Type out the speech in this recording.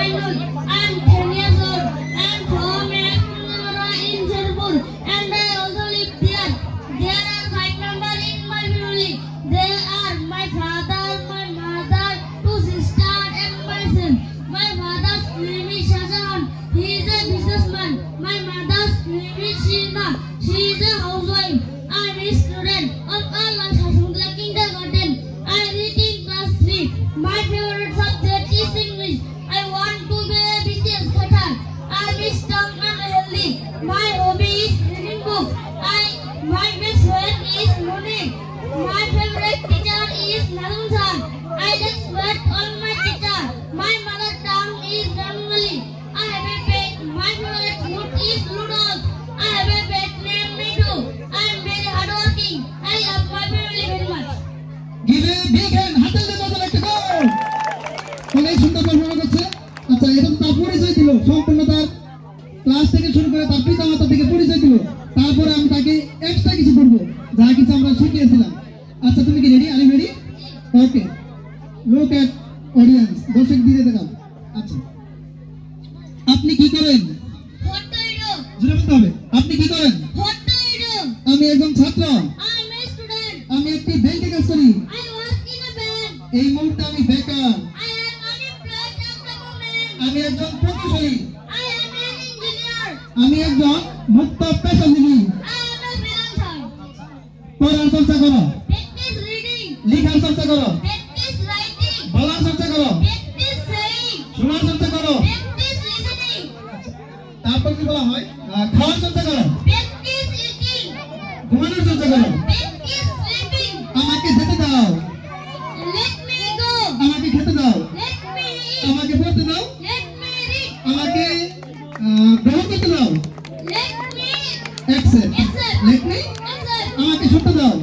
Ainul. I am 10 years old. I am from Ekmara in Sherpur and I also live there. There are 5 members in my family. They are my father, my mother, 2 sisters and myself. My father's name is Shahjahan. He is a businessman. My mother's name is Sheena. She is a housewife. I am a student of Allah Shahjahan Kindergarten. I read in class 3. My favorite subject is English. I want to be a business cutter. I am strong and healthy. My hobby is reading books. My best friend is Monique. My favorite teacher is Nazam sir. I respect all my teacher. My mother tongue is Bengali. I have a pet. My favorite food is noodles. I have a pet named Mitu. I am very hardworking. I love my family very much. Give a big hand. হাতের জন্য একটা গোল। অনেক সুন্দর performance করছে। আচ্ছা এটা তো তার পরিচয় দিল সম্পূর্ণ তার ক্লাস থেকে শুরু করে তার পিতামাতা থেকে পরিচয় দিল। তারপরে আমি তাকে এক্সট্রা কিছু করব যা কিছু আমরা শিখিয়েছিলাম। আচ্ছা তুমি কি রেডি? আমি ready? Okay. Look at audience. দর্শক দিতে দেখাও। আচ্ছা আপনি কি করেন? What do you do? জোরে বলতে হবে। আপনি কি করেন? What do you do? আমি একজন ছাত্র। I am a student. আমি একটি ব্যাংকে কাজ করি। I work in a bank. এই মুহূর্তে আমি বেকার। I am unemployed at the moment. আমি একজন প্রকৌশলী। I am an engineer. আমি একজন মুক্ত পেশাজীবী। I am a freelancer. পড়ার চর্চা করো। Practice reading. লেখার চর্চা করো। Practice writing. বলার চর্চা করো। Practice saying. শোনার চর্চা করো। Practice listening. তারপর কি বলা হয়? খাওয়ার চর্চা করো। Practice eating. ঘুমানোর চর্চা করো। Practice sleeping. আমাকে যেতে দাও। Let me go. আমাকে খেতে দাও। Let me eat. আমাকে পড়তে দাও। Let me read. আমাকে গ্রহণ করতে দাও। Let me accept. accept. Let me Accept. আমাকে শুনতে দাও।